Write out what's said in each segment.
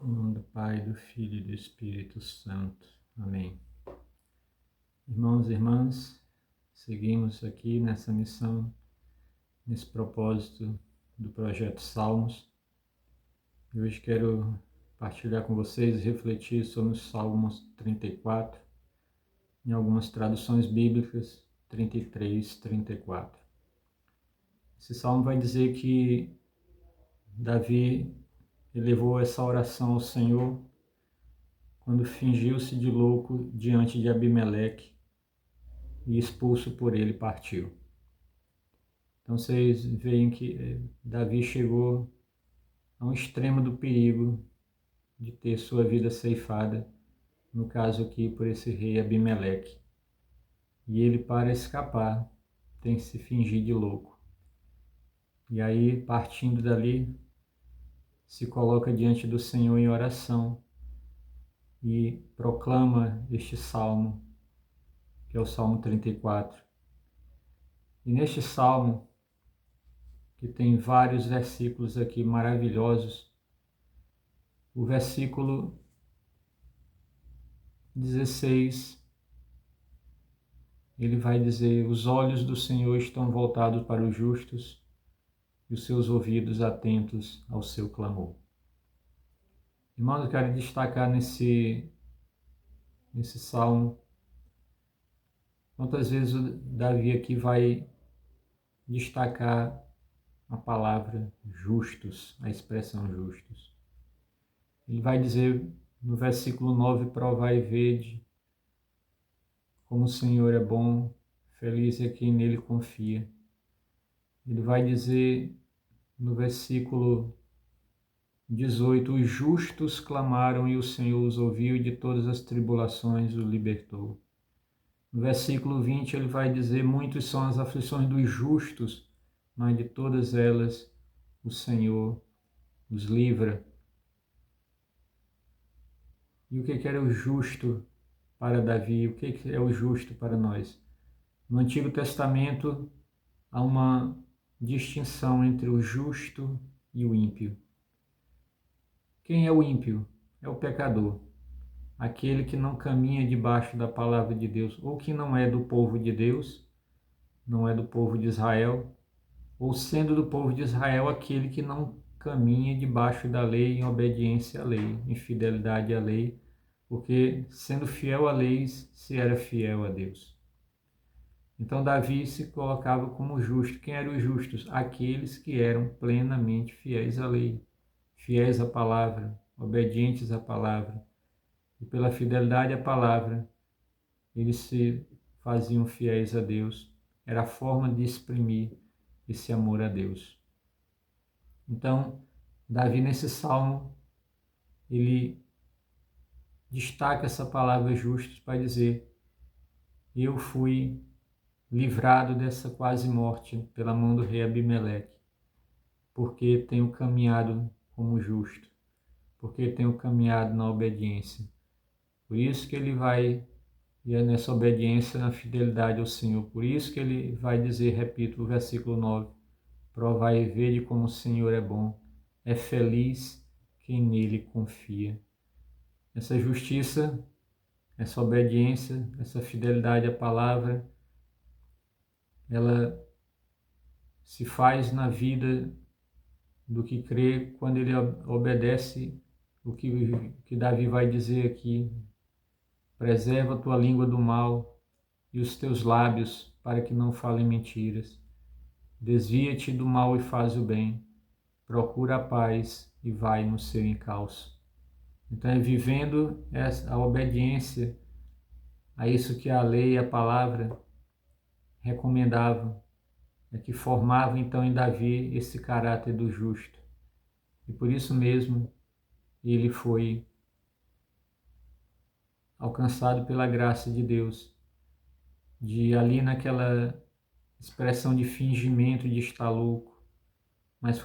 Em nome do Pai, do Filho e do Espírito Santo. Amém. Irmãos e irmãs, seguimos aqui nessa missão, nesse propósito do projeto Salmos. E hoje quero partilhar com vocês e refletir sobre os Salmos 34, em algumas traduções bíblicas, 33, 34. Esse salmo vai dizer que Davi elevou essa oração ao Senhor quando fingiu-se de louco diante de Abimeleque e expulso por ele partiu. Então vocês veem que Davi chegou a um extremo do perigo de ter sua vida ceifada, no caso aqui por esse rei Abimeleque. E ele, para escapar, tem que se fingir de louco. E aí, partindo dali, se coloca diante do Senhor em oração e proclama este salmo, que é o Salmo 34. E neste salmo, que tem vários versículos aqui maravilhosos, o versículo 16, ele vai dizer: os olhos do Senhor estão voltados para os justos e os seus ouvidos atentos ao seu clamor. Irmãos, eu quero destacar nesse salmo quantas vezes o Davi aqui vai destacar a palavra justos, a expressão justos. Ele vai dizer no versículo 9: provai e vede como o Senhor é bom, feliz é quem nele confia. Ele vai dizer no versículo 18: os justos clamaram e o Senhor os ouviu e de todas as tribulações os libertou. No versículo 20 ele vai dizer: muitas são as aflições dos justos, mas de todas elas o Senhor os livra. E o que era o justo para Davi? O que é o justo para nós? No Antigo Testamento há uma distinção entre o justo e o ímpio. Quem é o ímpio? É o pecador, aquele que não caminha debaixo da palavra de Deus, ou que não é do povo de Deus, não é do povo de Israel, ou sendo do povo de Israel, aquele que não caminha debaixo da lei, em obediência à lei, em fidelidade à lei, porque sendo fiel à lei, se era fiel a Deus. Então Davi se colocava como justo. Quem eram os justos? Aqueles que eram plenamente fiéis à lei, fiéis à palavra, obedientes à palavra. E pela fidelidade à palavra, eles se faziam fiéis a Deus. Era a forma de exprimir esse amor a Deus. Então, Davi, nesse salmo, ele destaca essa palavra justos para dizer: eu fui livrado dessa quase morte pela mão do rei Abimeleque, porque tenho caminhado como justo, porque tenho caminhado na obediência. Por isso que ele vai, e é nessa obediência, na fidelidade ao Senhor. Por isso que ele vai dizer, repito, o versículo 9, provai e vede como o Senhor é bom, é feliz quem nele confia. Essa justiça, essa obediência, essa fidelidade à palavra, ela se faz na vida do que crê quando ele obedece o que Davi vai dizer aqui: preserva a tua língua do mal e os teus lábios para que não falem mentiras. Desvia-te do mal e faz o bem, procura a paz e vai no seu encalço. Então é vivendo a obediência a isso que a lei e a palavra recomendavam, é que formava então em Davi esse caráter do justo. E por isso mesmo ele foi alcançado pela graça de Deus, de ali naquela expressão de fingimento de estar louco, mas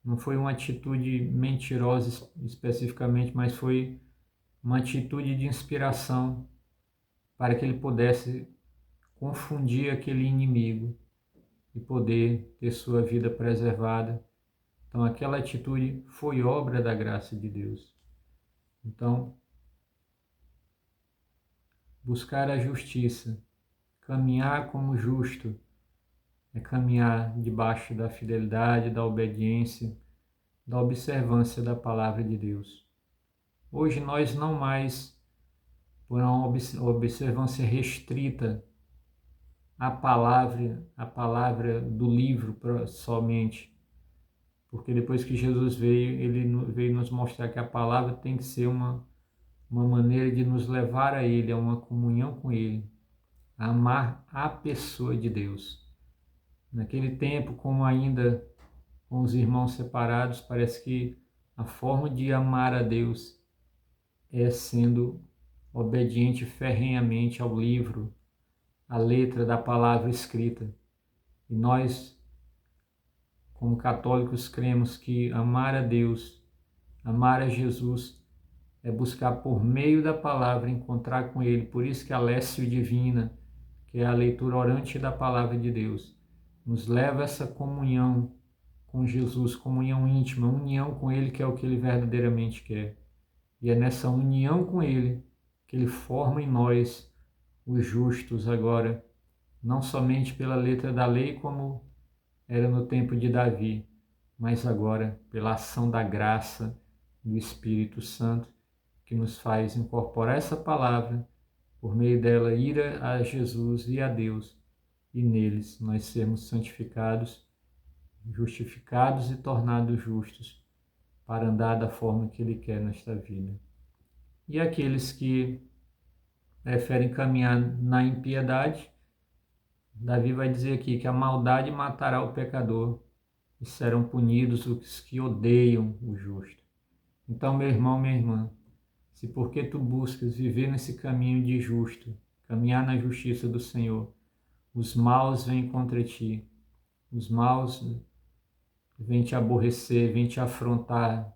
não foi uma atitude mentirosa especificamente, mas foi uma atitude de inspiração para que ele pudesse confundir aquele inimigo e poder ter sua vida preservada Então aquela atitude foi obra da graça de Deus. Então, buscar a justiça, caminhar como justo, é caminhar debaixo da fidelidade, da obediência, da observância da palavra de Deus. Hoje nós não mais, por uma observância restrita à palavra do livro somente, porque depois que Jesus veio, ele veio nos mostrar que a palavra tem que ser uma maneira de nos levar a Ele, a uma comunhão com Ele, a amar a pessoa de Deus. Naquele tempo, como ainda com os irmãos separados, parece que a forma de amar a Deus é sendo obediente ferrenhamente ao livro, à letra da palavra escrita. E nós, como católicos, cremos que amar a Deus, amar a Jesus, é buscar por meio da palavra encontrar com Ele. Por isso que a Lécio Divina, que é a leitura orante da palavra de Deus, nos leva a essa comunhão com Jesus, comunhão íntima, união com Ele, que é o que Ele verdadeiramente quer. E é nessa união com Ele que Ele forma em nós os justos agora, não somente pela letra da lei, como era no tempo de Davi, mas agora pela ação da graça do Espírito Santo, que nos faz incorporar essa palavra, por meio dela ir a Jesus e a Deus, e neles nós sermos santificados, justificados e tornados justos, para andar da forma que Ele quer nesta vida. E aqueles que preferem caminhar na impiedade, Davi vai dizer aqui que a maldade matará o pecador e serão punidos os que odeiam o justo. Então, meu irmão, minha irmã, se porque tu buscas viver nesse caminho de justo, caminhar na justiça do Senhor, os maus vêm contra ti, os maus vêm te aborrecer, vêm te afrontar,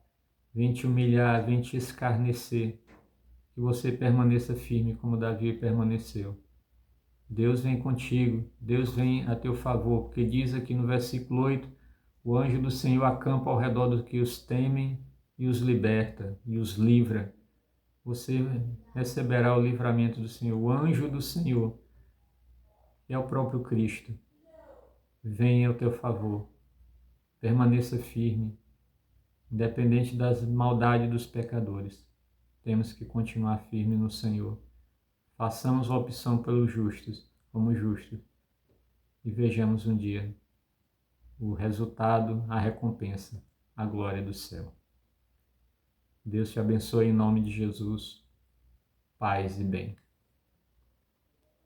vêm te humilhar, vêm te escarnecer, que você permaneça firme como Davi permaneceu. Deus vem contigo, Deus vem a teu favor, porque diz aqui no versículo 8, o anjo do Senhor acampa ao redor dos que os temem e os liberta e os livra. Você receberá o livramento do Senhor. O anjo do Senhor é o próprio Cristo. Venha ao teu favor. Permaneça firme, independente das maldades dos pecadores. Temos que continuar firme no Senhor. Façamos a opção pelos justos, como justos, e vejamos um dia o resultado, a recompensa, a glória do céu. Deus te abençoe em nome de Jesus. Paz e bem.